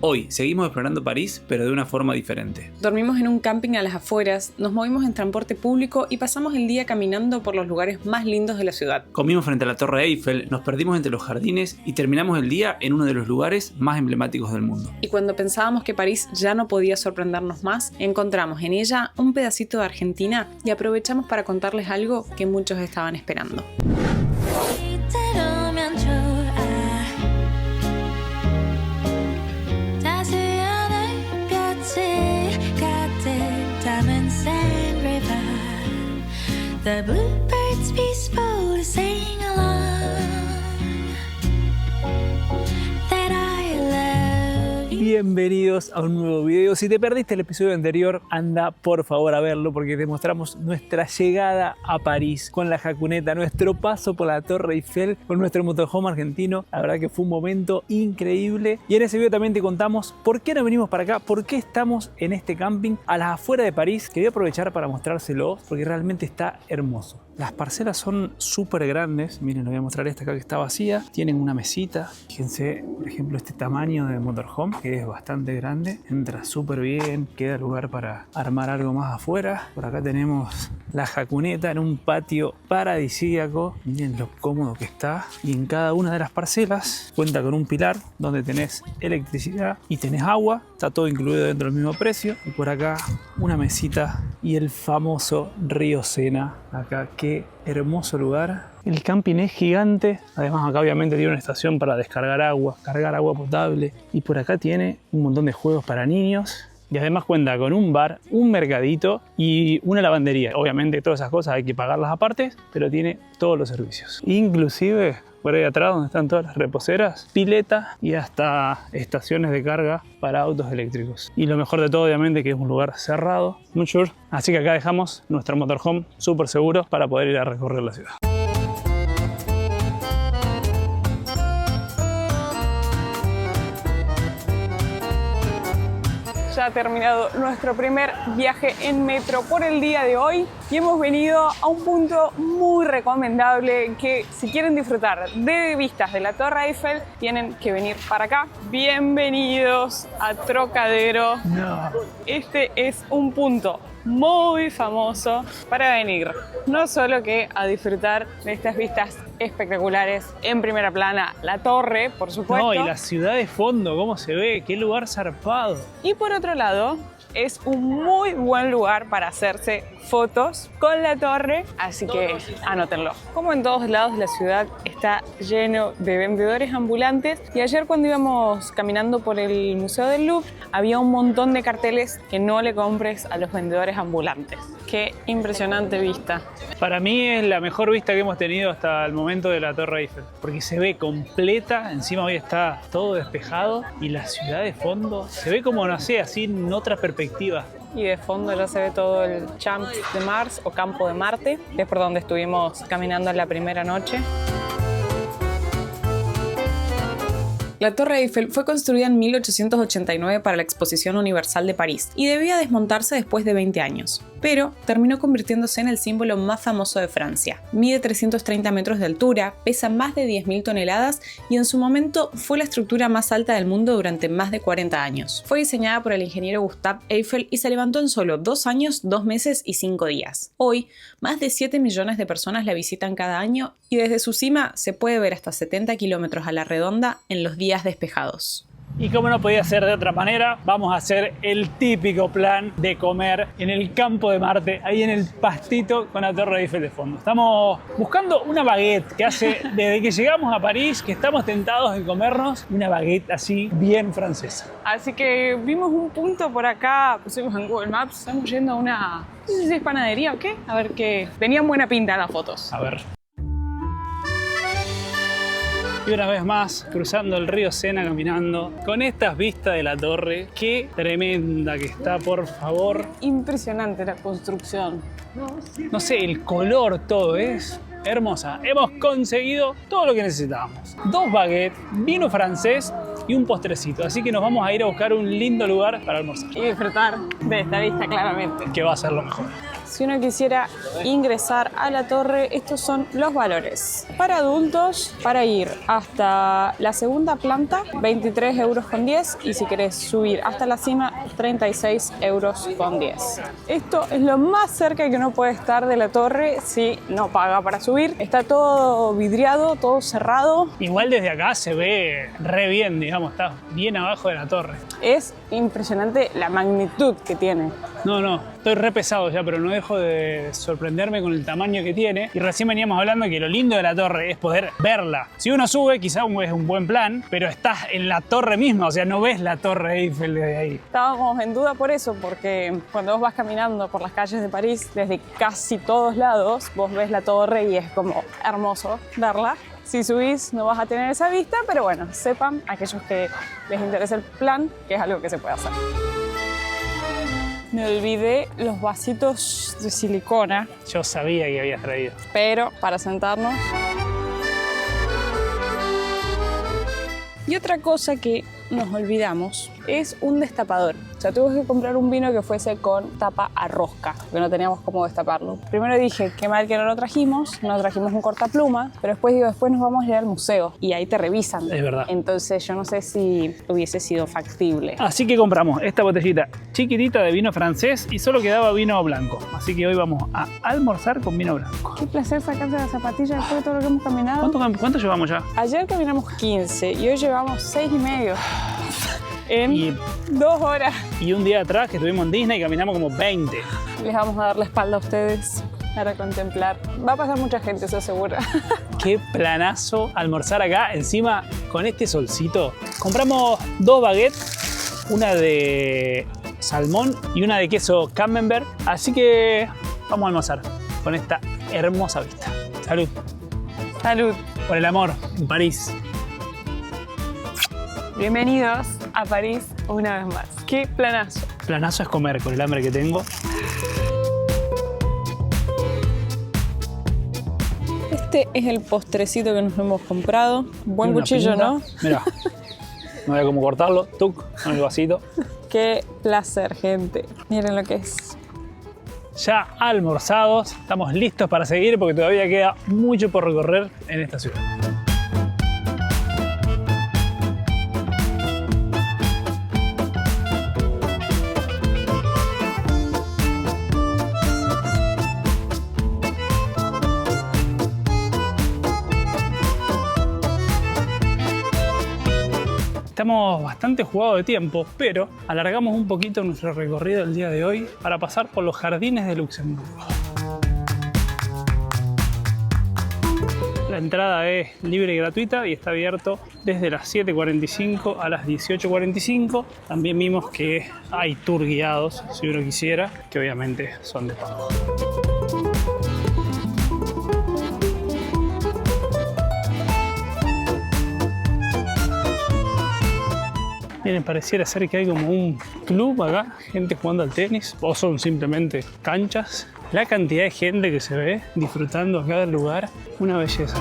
Hoy seguimos explorando París, pero de una forma diferente. Dormimos en un camping a las afueras, nos movimos en transporte público y pasamos el día caminando por los lugares más lindos de la ciudad. Comimos frente a la Torre Eiffel, nos perdimos entre los jardines y terminamos el día en uno de los lugares más emblemáticos del mundo. Y cuando pensábamos que París ya no podía sorprendernos más, encontramos en ella un pedacito de Argentina y aprovechamos para contarles algo que muchos estaban esperando. The bluebirds peaceful sing along that I love you. Bienvenidos a un nuevo video. Si te perdiste el episodio anterior, anda por favor a verlo porque te mostramos nuestra llegada a París con la Jacuneta, nuestro paso por la Torre Eiffel con nuestro motorhome argentino. La verdad que fue un momento increíble y en ese video también te contamos por qué nos venimos para acá, por qué estamos en este camping a las afueras de París, que voy a aprovechar para mostrárselos porque realmente está hermoso. Las parcelas son súper grandes. Miren, les voy a mostrar esta acá que está vacía. Tienen una mesita. Fíjense, por ejemplo, este tamaño de motorhome, que es bastante grande. Entra súper bien. Queda lugar para armar algo más afuera. Por acá tenemos la Jacuneta en un patio paradisíaco. Miren lo cómodo que está. Y en cada una de las parcelas cuenta con un pilar donde tenés electricidad y tenés agua. Está todo incluido dentro del mismo precio. Y por acá una mesita y el famoso río Sena. Acá, qué hermoso lugar. El camping es gigante. Además acá obviamente tiene una estación para descargar agua, cargar agua potable. Y por acá tiene un montón de juegos para niños. Y además cuenta con un bar, un mercadito y una lavandería. Obviamente todas esas cosas hay que pagarlas aparte, pero tiene todos los servicios. Inclusive por ahí atrás donde están todas las reposeras, pileta y hasta estaciones de carga para autos eléctricos. Y lo mejor de todo obviamente que es un lugar cerrado, muy sure. Así que acá dejamos nuestro motorhome súper seguro para poder ir a recorrer la ciudad. Ya ha terminado nuestro primer viaje en metro por el día de hoy y hemos venido a un punto muy recomendable que si quieren disfrutar de vistas de la Torre Eiffel tienen que venir para acá. Bienvenidos a Trocadero. No. Este es un punto muy famoso para venir, no solo que a disfrutar de estas vistas espectaculares en primera plana, la torre, por supuesto. No, y la ciudad de fondo, cómo se ve, qué lugar zarpado. Y por otro lado, es un muy buen lugar para hacerse fotos con la torre, así que anótenlo. Como en todos lados de la ciudad, está lleno de vendedores ambulantes y ayer cuando íbamos caminando por el Museo del Louvre había un montón de carteles que no le compres a los vendedores ambulantes. Qué impresionante vista. Para mí es la mejor vista que hemos tenido hasta el momento de la Torre Eiffel, porque se ve completa, encima hoy está todo despejado y la ciudad de fondo se ve como, no sé, así en otra perspectiva. Y de fondo ya se ve todo el Champ de Mars o Campo de Marte, que es por donde estuvimos caminando en la primera noche. La Torre Eiffel fue construida en 1889 para la Exposición Universal de París y debía desmontarse después de 20 años, pero terminó convirtiéndose en el símbolo más famoso de Francia. Mide 330 metros de altura, pesa más de 10.000 toneladas y en su momento fue la estructura más alta del mundo durante más de 40 años. Fue diseñada por el ingeniero Gustave Eiffel y se levantó en solo 2 años, 2 meses y 5 días. Hoy, más de 7 millones de personas la visitan cada año y desde su cima se puede ver hasta 70 kilómetros a la redonda en los días despejados. Y como no podía ser de otra manera, vamos a hacer el típico plan de comer en el campo de Marte, ahí en el pastito con la Torre Eiffel de fondo. Estamos buscando una baguette que hace desde que llegamos a París que estamos tentados de comernos una baguette así bien francesa. Así que vimos un punto por acá, pusimos en Google Maps, estamos yendo a una, no sé si es panadería o qué, a ver qué. Tenían buena pinta las fotos. A ver. Y una vez más, cruzando el río Sena, caminando, con estas vistas de la torre. Qué tremenda que está, por favor. Impresionante la construcción. No sé, el color, todo es hermosa. Hemos conseguido todo lo que necesitábamos. 2 baguettes, vino francés y un postrecito. Así que nos vamos a ir a buscar un lindo lugar para almorzar. Y disfrutar de esta vista claramente. Que va a ser lo mejor. si uno quisiera ingresar a la torre, estos son los valores. Para adultos, para ir hasta la segunda planta, 23,10 €, y si querés subir hasta la cima, 36,10 €. Esto es lo más cerca que uno puede estar de la torre si no paga para subir. Está todo vidriado, todo cerrado. Igual desde acá se ve re bien, digamos, está bien abajo de la torre. Es impresionante la magnitud que tiene. No, estoy re pesado ya, pero no dejo de sorprenderme con el tamaño que tiene. Y recién veníamos hablando de que lo lindo de la torre es poder verla. Si uno sube, quizá es un buen plan, pero estás en la torre misma, o sea, no ves la Torre Eiffel desde ahí. Estábamos en duda por eso, porque cuando vos vas caminando por las calles de París, desde casi todos lados, vos ves la torre y es como hermoso verla. Si subís no vas a tener esa vista, pero bueno, sepan aquellos que les interesa el plan, que es algo que se puede hacer. Me olvidé los vasitos de silicona, Yo sabía que habías traído. pero para sentarnos. Y otra cosa que nos olvidamos es un destapador. O sea, tuve que comprar un vino que fuese con tapa a rosca, porque no teníamos cómo destaparlo. Primero dije, qué mal que no lo trajimos, no trajimos un cortapluma, pero después digo, después nos vamos a ir al museo y ahí te revisan. Es verdad. Entonces yo no sé si hubiese sido factible. Así que compramos esta botellita chiquitita de vino francés y solo quedaba vino blanco. Así que hoy vamos a almorzar con vino blanco. Qué placer sacarse las zapatillas después de todo lo que hemos caminado. ¿Cuánto llevamos ya? Ayer caminamos 15 y hoy llevamos 6,5. En Y- 2 horas. Y un día atrás que estuvimos en Disney caminamos como 20. Les vamos a dar la espalda a ustedes para contemplar. Va a pasar mucha gente, eso seguro. Qué planazo almorzar acá, encima con este solcito. Compramos 2 baguettes, una de salmón y una de queso camembert. Así que vamos a almorzar con esta hermosa vista. Salud. Salud. Por el amor en París. Bienvenidos a París una vez más. Qué planazo. Planazo es comer con el hambre que tengo. Este es el postrecito que nos hemos comprado. Buen Una cuchillo, pinta. ¿no? Mira, no voy a cómo cortarlo. Tuc, con el vasito. Qué placer, gente. Miren lo que es. Ya almorzados, estamos listos para seguir porque todavía queda mucho por recorrer en esta ciudad. Estamos bastante jugados de tiempo, pero alargamos un poquito nuestro recorrido el día de hoy para pasar por los jardines de Luxemburgo. La entrada es libre y gratuita y está abierto desde las 7:45 a las 18:45. También vimos que hay tour guiados si uno quisiera, que obviamente son de pago. Miren, pareciera ser que hay como un club acá, gente jugando al tenis, o son simplemente canchas. La cantidad de gente que se ve disfrutando acá del lugar, una belleza.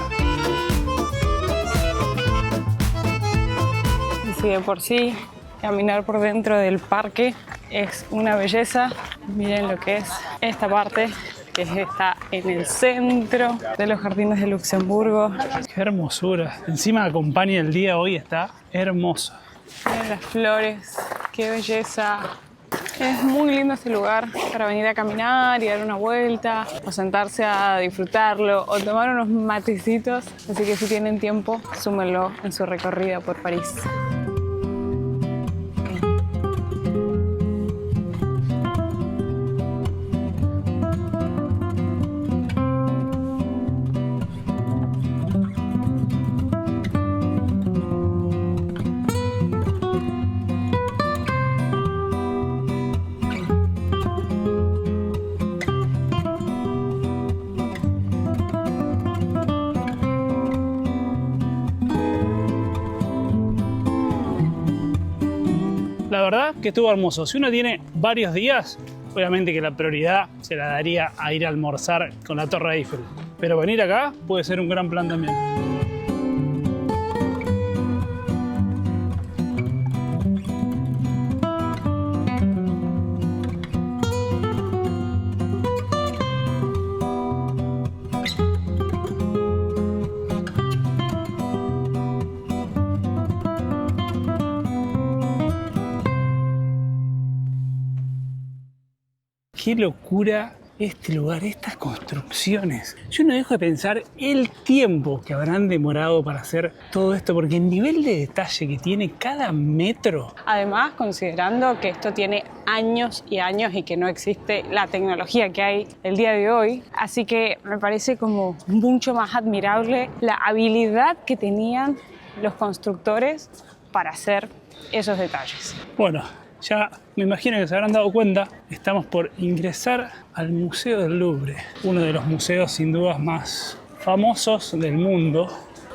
Y si de por sí caminar por dentro del parque es una belleza, miren lo que es esta parte, que está en el centro de los jardines de Luxemburgo. Qué hermosura. Encima acompaña el día hoy, está hermoso. Miren las flores, qué belleza. Es muy lindo este lugar para venir a caminar y dar una vuelta, o sentarse a disfrutarlo, o tomar unos matecitos. Así que si tienen tiempo, súmenlo en su recorrida por París. La verdad que estuvo hermoso. Si uno tiene varios días, obviamente que la prioridad se la daría a ir a almorzar con la Torre Eiffel. Pero venir acá puede ser un gran plan también. qué locura este lugar, estas construcciones. Yo no dejo de pensar el tiempo que habrán demorado para hacer todo esto, porque el nivel de detalle que tiene cada metro. Además, considerando que esto tiene años y años y que no existe la tecnología que hay el día de hoy, así que me parece como mucho más admirable la habilidad que tenían los constructores para hacer esos detalles. Bueno, ya me imagino que se habrán dado cuenta, estamos por ingresar al Museo del Louvre, uno de los museos sin dudas más famosos del mundo,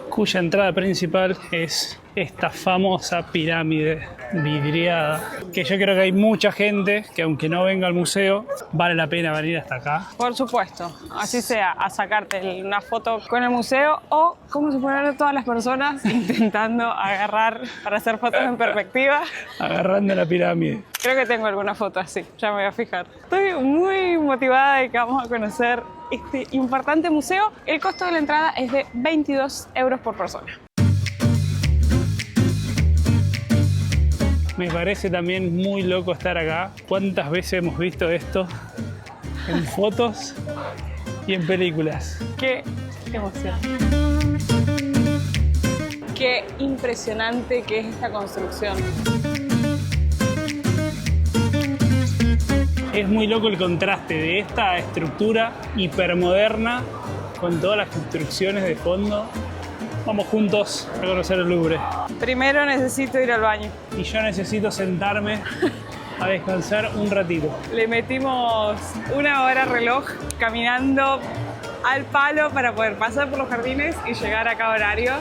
cuya entrada principal es esta famosa pirámide vidriada, que yo creo que hay mucha gente que aunque no venga al museo, vale la pena venir hasta acá. Por supuesto, así sea, a sacarte una foto con el museo o como se pueden ver todas las personas intentando agarrar para hacer fotos en perspectiva. Agarrando la pirámide. Creo que tengo alguna foto así, ya me voy a fijar. Estoy muy motivada de que vamos a conocer este importante museo. El costo de la entrada es de 22 euros por persona. Me parece también muy loco estar acá. ¿Cuántas veces hemos visto esto en fotos y en películas? ¡Qué emoción! ¡Qué impresionante que es esta construcción! Es muy loco el contraste de esta estructura hipermoderna con todas las construcciones de fondo. Vamos juntos a conocer el Louvre. Primero necesito ir al baño. Y yo necesito sentarme a descansar un ratito. Le metimos 1 hora reloj caminando al palo para poder pasar por los jardines y llegar a cada horario.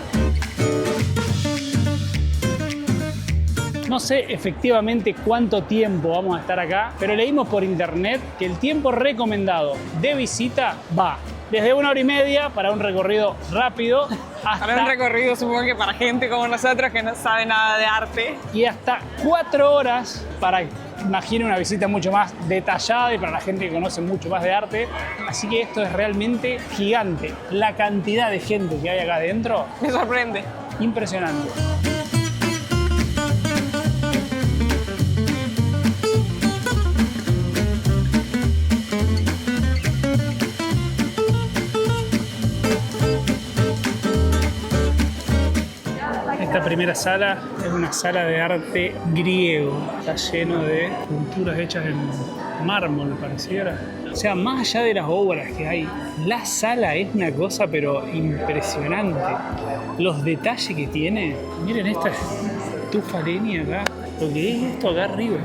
No sé efectivamente cuánto tiempo vamos a estar acá, pero leímos por internet que el tiempo recomendado de visita va desde 1 hora y media para un recorrido rápido Para un recorrido, supongo que para gente como nosotros que no sabe nada de arte. y hasta 4 horas para, imagino, una visita mucho más detallada y para la gente que conoce mucho más de arte. Así que esto es realmente gigante. La cantidad de gente que hay acá adentro, Me sorprende. impresionante. Esta primera sala es una sala de arte griego. Está lleno de pinturas hechas en mármol, pareciera. O sea, más allá de las obras que hay, la sala es una cosa pero impresionante. Los detalles que tiene. Miren esta estufa leña acá. Lo que es esto acá arriba.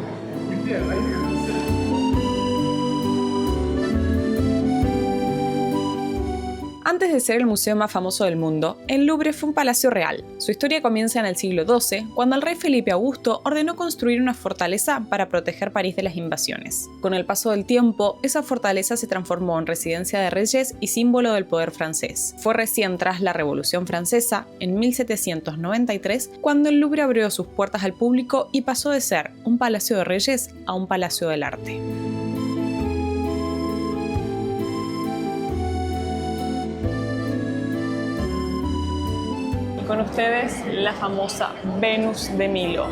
Antes de ser el museo más famoso del mundo, el Louvre fue un palacio real. Su historia comienza en el siglo XII, cuando el rey Felipe Augusto ordenó construir una fortaleza para proteger París de las invasiones. Con el paso del tiempo, esa fortaleza se transformó en residencia de reyes y símbolo del poder francés. Fue recién tras la Revolución Francesa, en 1793, cuando el Louvre abrió sus puertas al público y pasó de ser un palacio de reyes a un palacio del arte. Con ustedes, la famosa Venus de Milo.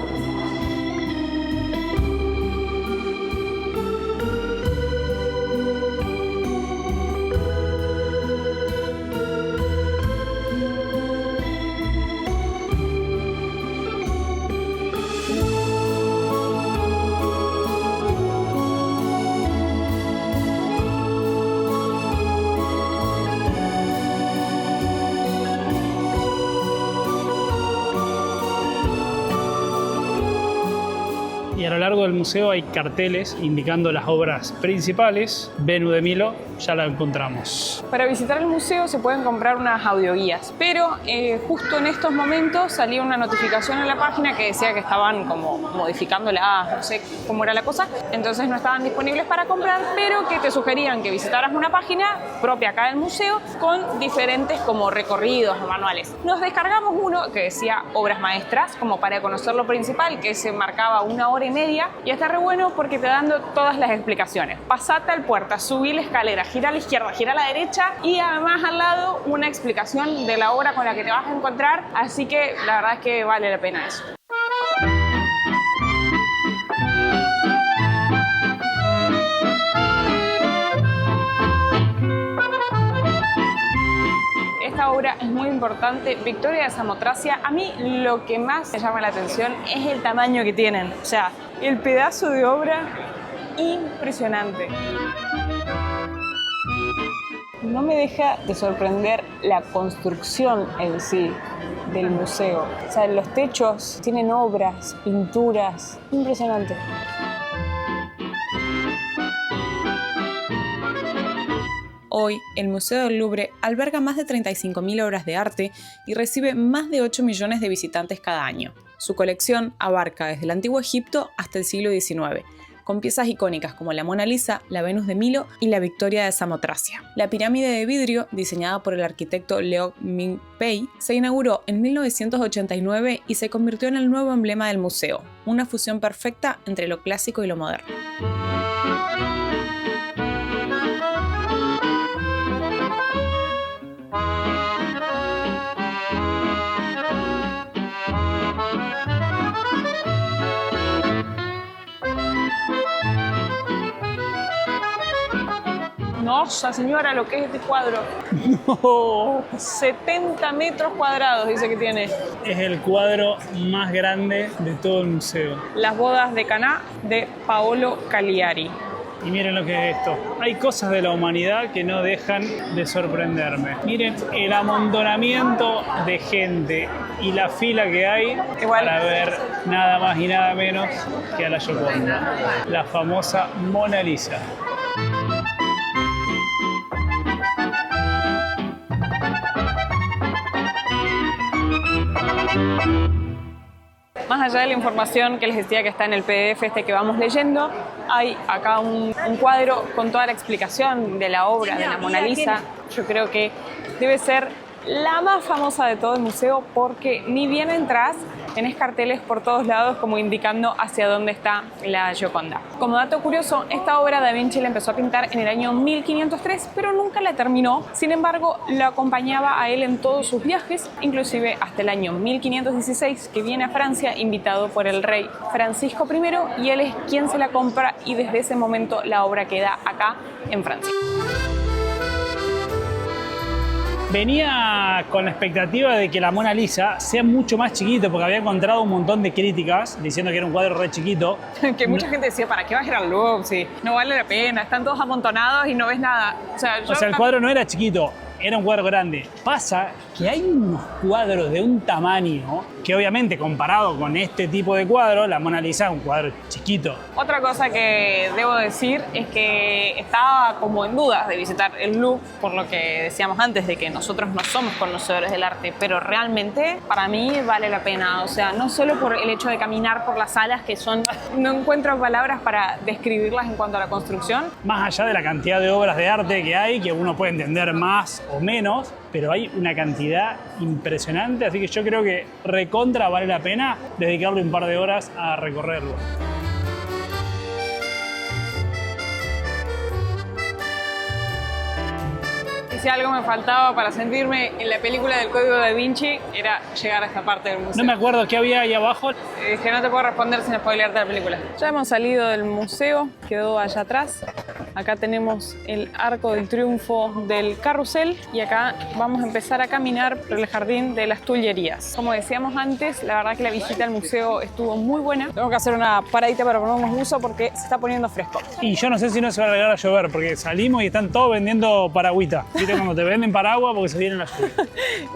Y a lo largo del museo hay carteles indicando las obras principales. Venus de Milo, ya la encontramos. Para visitar el museo se pueden comprar unas audioguías, pero justo en estos momentos salía una notificación en la página que decía que estaban como modificándola, no sé cómo era la cosa, entonces no estaban disponibles para comprar, pero que te sugerían que visitaras una página propia acá del museo con diferentes como recorridos o manuales. Nos descargamos uno que decía obras maestras, como para conocer lo principal, que se marcaba 1 hora y media, y está re bueno porque te dan todas las explicaciones. Pasate al puerta, subí la escalera, gira a la izquierda, gira a la derecha, y además al lado una explicación de la obra con la que te vas a encontrar, así que la verdad es que vale la pena eso. importante, Victoria de Samotracia. A mí lo que más me llama la atención es el tamaño que tienen. O sea, el pedazo de obra impresionante. No me deja de sorprender la construcción en sí del museo. O sea, los techos tienen obras, pinturas, impresionante. Hoy, el Museo del Louvre alberga más de 35.000 obras de arte y recibe más de 8 millones de visitantes cada año. Su colección abarca desde el Antiguo Egipto hasta el siglo XIX, con piezas icónicas como la Mona Lisa, la Venus de Milo y la Victoria de Samotracia. La pirámide de vidrio, diseñada por el arquitecto Leo Ming-pei, se inauguró en 1989 y se convirtió en el nuevo emblema del museo, una fusión perfecta entre lo clásico y lo moderno. Nossa señora, lo que es este cuadro. No. 70 metros cuadrados dice que tiene. Es el cuadro más grande de todo el museo. Las bodas de Caná de Paolo Cagliari. Y miren lo que es esto. Hay cosas de la humanidad que no dejan de sorprenderme. Miren el amontonamiento de gente y la fila que hay para ver nada más y nada menos que a la Gioconda, la famosa Mona Lisa. Más allá de la información que les decía que está en el PDF que vamos leyendo, hay acá un cuadro con toda la explicación de la obra de la Mona Lisa. Yo creo que debe ser la más famosa de todo el museo porque ni bien entras, tenés carteles por todos lados como indicando hacia dónde está la Gioconda. Como dato curioso, esta obra Da Vinci la empezó a pintar en el año 1503, pero nunca la terminó. Sin embargo, lo acompañaba a él en todos sus viajes, inclusive hasta el año 1516, que viene a Francia invitado por el rey Francisco I, y él es quien se la compra y desde ese momento la obra queda acá en Francia. Venía con la expectativa de que la Mona Lisa sea mucho más chiquito, porque había encontrado un montón de críticas diciendo que era un cuadro re chiquito. Que mucha gente decía, ¿para qué vas a ir al Louvre? Si no vale la pena, están todos amontonados y no ves nada. O sea, el cuadro no era chiquito, era un cuadro grande. Pasa que hay unos cuadros de un tamaño que obviamente comparado con este tipo de cuadro, la Mona Lisa es un cuadro chiquito. Otra cosa que debo decir es que estaba como en dudas de visitar el Louvre, por lo que decíamos antes de que nosotros no somos conocedores del arte, pero realmente para mí vale la pena. O sea, no solo por el hecho de caminar por las salas, que son, no encuentro palabras para describirlas en cuanto a la construcción. Más allá de la cantidad de obras de arte que hay, que uno puede entender más o menos, pero hay una cantidad impresionante, así que yo creo que recontra vale la pena dedicarle un par de horas a recorrerlo. Y si algo me faltaba para sentirme en la película del Código Da Vinci, era llegar a esta parte del museo. No me acuerdo qué había ahí abajo. Que no te puedo responder sin spoilearte la película. Ya hemos salido del museo, quedó allá atrás. Acá tenemos el Arco del Triunfo del Carrusel y acá vamos a empezar a caminar por el Jardín de las Tullerías. Como decíamos antes, la verdad que la visita al museo estuvo muy buena. Tengo que hacer una paradita para ponernos buzo porque se está poniendo fresco. Y yo no sé si no se va a llegar a llover porque salimos y están todos vendiendo paragüita. ¿Viste cuando te venden paraguas porque se viene la lluvia?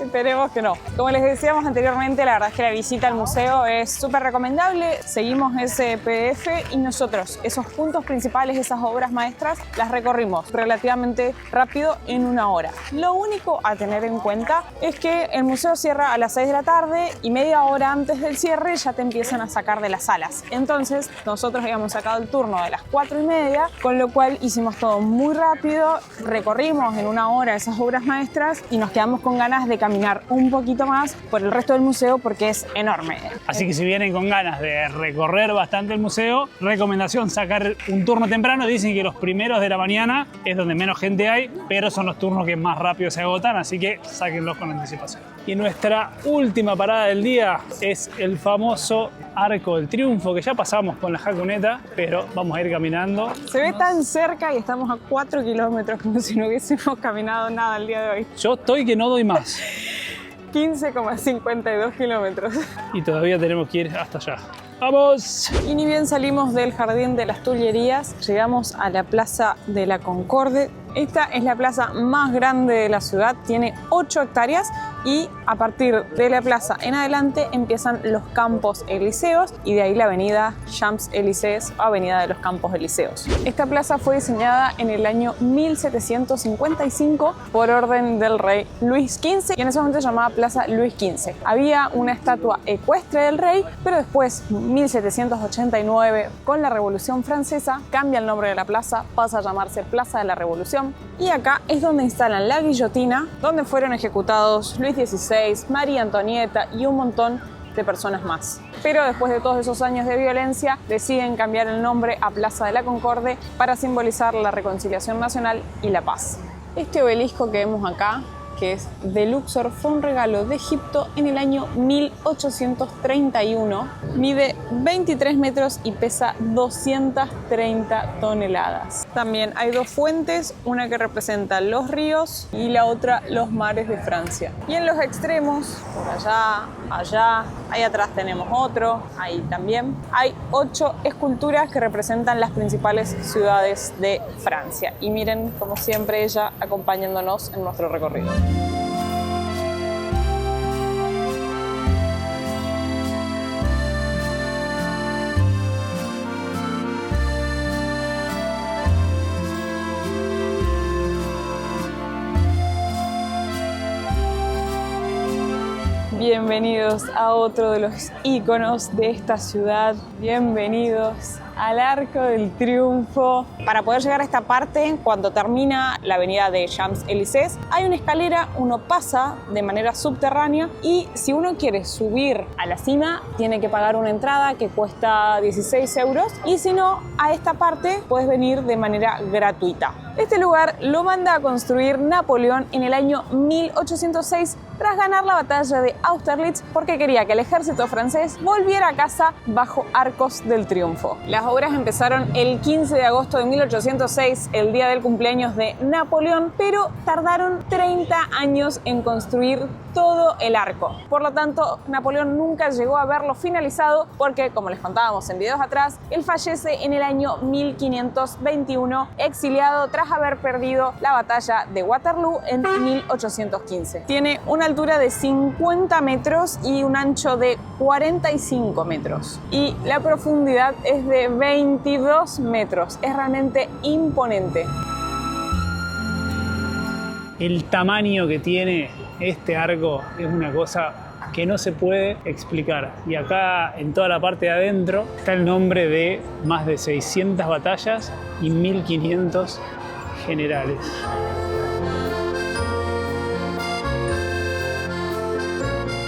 Esperemos que no. Como les decíamos anteriormente, la verdad es que la visita al museo es súper recomendable. Seguimos ese PDF y nosotros esos puntos principales, esas obras maestras, las recorrimos relativamente rápido en 1 hora. Lo único a tener en cuenta es que el museo cierra a las 6 de la tarde y media hora antes del cierre ya te empiezan a sacar de las salas. Entonces nosotros habíamos sacado el turno de las 4:30, con lo cual hicimos todo muy rápido, recorrimos en 1 hora esas obras maestras y nos quedamos con ganas de caminar un poquito más por el resto del museo porque es enorme. Así que si vienen con ganas de recorrer bastante el museo, recomendación sacar un turno temprano. Dicen que los primeros de la mañana es donde menos gente hay, pero son los turnos que más rápido se agotan, así que sáquenlos con anticipación. Y nuestra última parada del día es el famoso Arco del Triunfo, que ya pasamos con la Jaconeta, pero vamos a ir caminando. Se ve tan cerca y estamos a 4 kilómetros como si no hubiésemos caminado nada el día de hoy. Yo estoy que no doy más. 15,52 kilómetros. Y todavía tenemos que ir hasta allá. ¡Vamos! Y ni bien salimos del Jardín de las Tullerías, llegamos a la Plaza de la Concorde. Esta es la plaza más grande de la ciudad, tiene 8 hectáreas y a partir de la plaza en adelante empiezan los Campos Elíseos y de ahí la avenida Champs-Élysées, avenida de los Campos Elíseos. Esta plaza fue diseñada en el año 1755 por orden del rey Luis XV y en ese momento se llamaba Plaza Luis XV. Había una estatua ecuestre del rey, pero después, 1789, con la Revolución Francesa, cambia el nombre de la plaza, pasa a llamarse Plaza de la Revolución. Y acá es donde instalan la guillotina, donde fueron ejecutados Luis XVI, María Antonieta y un montón de personas más. Pero después de todos esos años de violencia, deciden cambiar el nombre a Plaza de la Concorde para simbolizar la reconciliación nacional y la paz. Este obelisco que vemos acá, que es de Luxor, fue un regalo de Egipto en el año 1831. Mide 23 metros y pesa 230 toneladas. También hay 2 fuentes, una que representa los ríos y la otra los mares de Francia. Y en los extremos, por allá, allá, ahí atrás tenemos otro, ahí también, hay 8 esculturas que representan las principales ciudades de Francia. Y miren, como siempre, ella acompañándonos en nuestro recorrido. Bienvenidos a otro de los íconos de esta ciudad. Bienvenidos al Arco del Triunfo. Para poder llegar a esta parte, cuando termina la avenida de Champs-Élysées, hay una escalera, uno pasa de manera subterránea y si uno quiere subir a la cima, tiene que pagar una entrada que cuesta 16 euros y si no, a esta parte puedes venir de manera gratuita. Este lugar lo manda a construir Napoleón en el año 1806 tras ganar la batalla de Austerlitz porque quería que el ejército francés volviera a casa bajo Arcos del Triunfo. Las obras empezaron el 15 de agosto de 1806, el día del cumpleaños de Napoleón, pero tardaron 30 años en construir todo el arco. Por lo tanto, Napoleón nunca llegó a verlo finalizado porque, como les contábamos en videos atrás, él fallece en el año 1521, exiliado tras haber perdido la batalla de Waterloo en 1815. Tiene una altura de 50 metros y un ancho de 45 metros. Y la profundidad es de 22 metros. Es realmente imponente. El tamaño que tiene este arco es una cosa que no se puede explicar. Y acá, en toda la parte de adentro, está el nombre de más de 600 batallas y 1500 generales.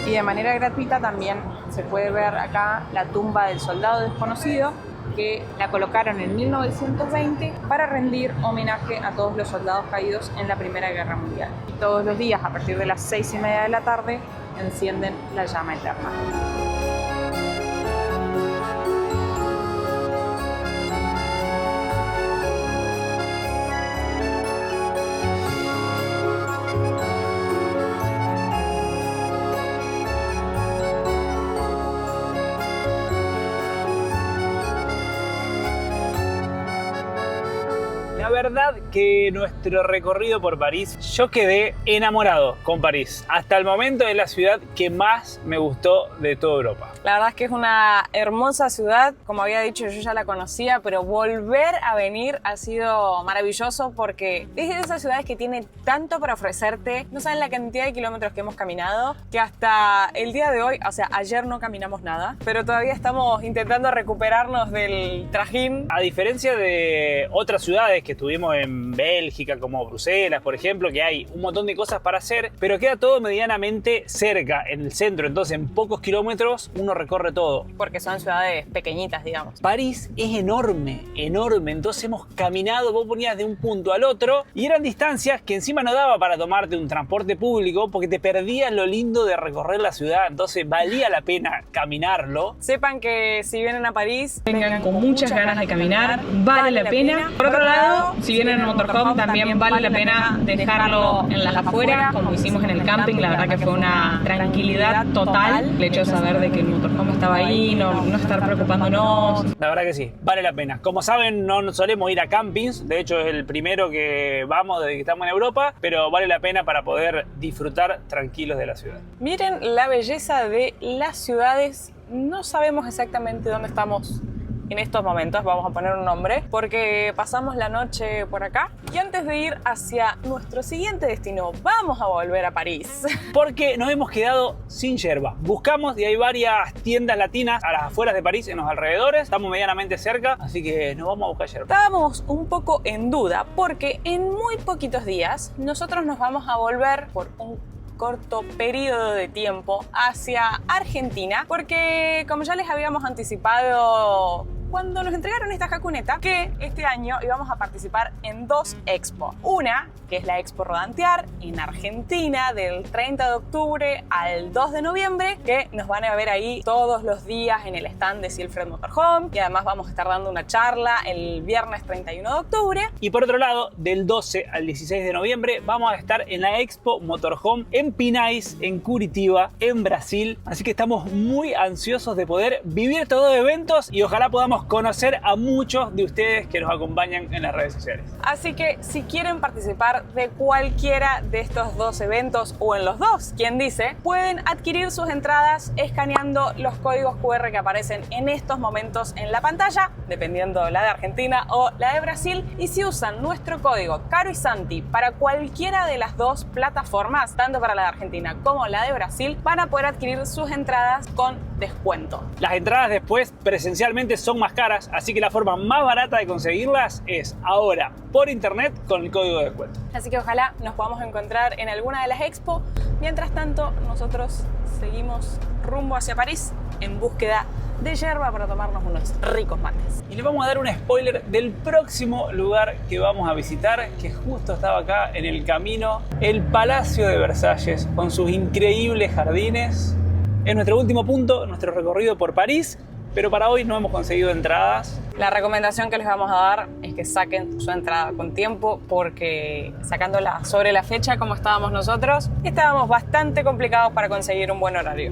Y de manera gratuita también se puede ver acá la tumba del soldado desconocido, que la colocaron en 1920 para rendir homenaje a todos los soldados caídos en la Primera Guerra Mundial. Y todos los días, a partir de las 6:30 de la tarde, encienden la llama eterna. La verdad que nuestro recorrido por París, yo quedé enamorado con París. Hasta el momento es la ciudad que más me gustó de toda Europa. La verdad es que es una hermosa ciudad, como había dicho yo ya la conocía, pero volver a venir ha sido maravilloso porque es de esas ciudades que tiene tanto para ofrecerte. No saben la cantidad de kilómetros que hemos caminado, que hasta el día de hoy, o sea, ayer no caminamos nada, pero todavía estamos intentando recuperarnos del trajín. A diferencia de otras ciudades que estuvimos en Bélgica, como Bruselas, por ejemplo, que hay un montón de cosas para hacer, pero queda todo medianamente cerca, en el centro, entonces en pocos kilómetros uno recorre todo. Porque son ciudades pequeñitas, digamos. París es enorme, enorme, entonces hemos caminado, vos ponías de un punto al otro y eran distancias que encima no daba para tomarte un transporte público porque te perdías lo lindo de recorrer la ciudad, entonces valía la pena caminarlo. Sepan que si vienen a París, vengan con muchas ganas de caminar, vale la pena. Por otro lado, auto. Si vienen en motorhome también vale la pena dejarlo en las afueras, como hicimos en el camping. La verdad que fue una tranquilidad total el hecho de saber de que el motorhome estaba ahí, no estar preocupándonos. La verdad que sí, vale la pena. Como saben, no solemos ir a campings. De hecho, es el primero que vamos desde que estamos en Europa, pero vale la pena para poder disfrutar tranquilos de la ciudad. Miren la belleza de las ciudades. No sabemos exactamente dónde estamos en estos momentos, vamos a poner un nombre, porque pasamos la noche por acá. Y antes de ir hacia nuestro siguiente destino, vamos a volver a París. Porque nos hemos quedado sin yerba. Buscamos y hay varias tiendas latinas a las afueras de París, en los alrededores. Estamos medianamente cerca, así que nos vamos a buscar yerba. Estábamos un poco en duda, porque en muy poquitos días nosotros nos vamos a volver por un corto periodo de tiempo hacia Argentina, porque como ya les habíamos anticipado cuando nos entregaron esta jacuneta, que este año íbamos a participar en 2 expos. Una, que es la Expo Rodantear en Argentina, del 30 de octubre al 2 de noviembre, que nos van a ver ahí todos los días en el stand de Silfred Motorhome, y además vamos a estar dando una charla el viernes 31 de octubre. Y por otro lado, del 12 al 16 de noviembre vamos a estar en la Expo Motorhome en Pinhais, en Curitiba, en Brasil. Así que estamos muy ansiosos de poder vivir estos 2 eventos y ojalá podamos conocer a muchos de ustedes que nos acompañan en las redes sociales. Así que si quieren participar de cualquiera de estos 2 eventos o en los 2, quien dice, pueden adquirir sus entradas escaneando los códigos QR que aparecen en estos momentos en la pantalla, dependiendo la de Argentina o la de Brasil. Y si usan nuestro código Caro y Santi para cualquiera de las 2 plataformas, tanto para la de Argentina como la de Brasil, van a poder adquirir sus entradas con descuento. Las entradas después presencialmente son más caras, así que la forma más barata de conseguirlas es ahora por internet con el código de descuento. Así que ojalá nos podamos encontrar en alguna de las expo. Mientras tanto, nosotros seguimos rumbo hacia París en búsqueda de yerba para tomarnos unos ricos mates. Y les vamos a dar un spoiler del próximo lugar que vamos a visitar, que justo estaba acá en el camino, el Palacio de Versalles, con sus increíbles jardines. Es nuestro último punto, nuestro recorrido por París, pero para hoy no hemos conseguido entradas. La recomendación que les vamos a dar es que saquen su entrada con tiempo, porque sacándola sobre la fecha como estábamos nosotros, estábamos bastante complicados para conseguir un buen horario.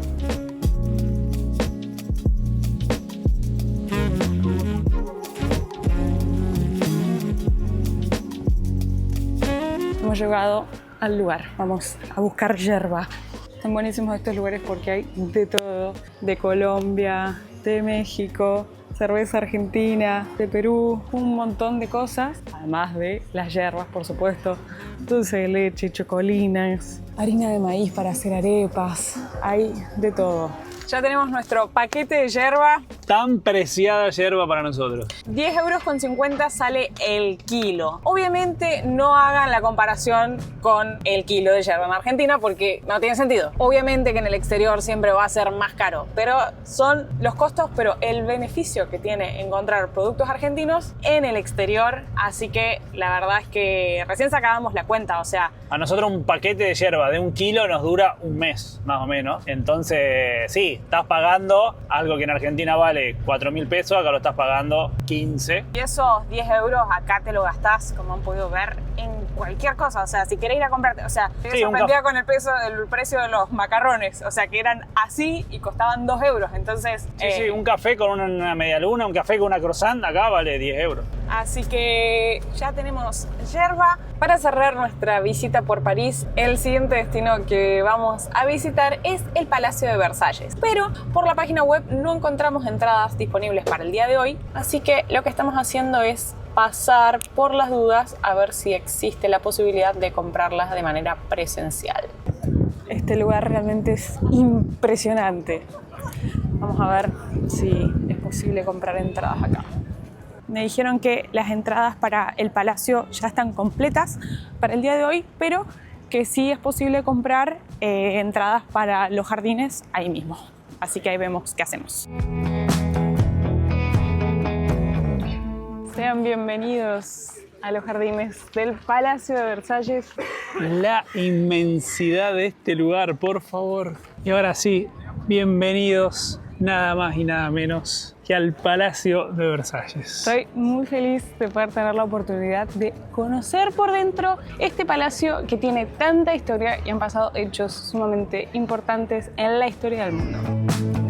Hemos llegado al lugar, vamos a buscar yerba. Están buenísimos estos lugares porque hay de todo, de Colombia, de México, cerveza argentina, de Perú, un montón de cosas, además de las yerbas, por supuesto, dulce de leche, chocolinas, harina de maíz para hacer arepas, hay de todo. Ya tenemos nuestro paquete de yerba. Tan preciada yerba para nosotros. 10,50 € sale el kilo. Obviamente no hagan la comparación con el kilo de yerba en Argentina porque no tiene sentido. Obviamente que en el exterior siempre va a ser más caro, pero son los costos, pero el beneficio que tiene encontrar productos argentinos en el exterior. Así que la verdad es que recién sacábamos la cuenta, o sea... A nosotros un paquete de yerba de 1 kilo nos dura un mes, más o menos. Entonces, sí, estás pagando algo que en Argentina vale 4.000 pesos, acá lo estás pagando 15. Y esos 10 € acá te lo gastás, como han podido ver, en cualquier cosa. O sea, si querés ir a comprarte, o sea, te sorprendía con el precio de los macarrones. O sea, que eran así y costaban 2 €. Entonces... Sí, un café con una media luna, un café con una croissant, acá vale 10 €. Así que ya tenemos yerba. Para cerrar nuestra visita por París, el siguiente destino que vamos a visitar es el Palacio de Versalles. Pero por la página web no encontramos entradas disponibles para el día de hoy, así que lo que estamos haciendo es pasar por las dudas a ver si existe la posibilidad de comprarlas de manera presencial. Este lugar realmente es impresionante. Vamos a ver si es posible comprar entradas acá. Me dijeron que las entradas para el Palacio ya están completas para el día de hoy, pero que sí es posible comprar entradas para los jardines ahí mismo. Así que ahí vemos qué hacemos. Sean bienvenidos a los jardines del Palacio de Versalles. La inmensidad de este lugar, por favor. Y ahora sí, bienvenidos nada más y nada menos que al Palacio de Versalles. Estoy muy feliz de poder tener la oportunidad de conocer por dentro este palacio que tiene tanta historia y han pasado hechos sumamente importantes en la historia del mundo.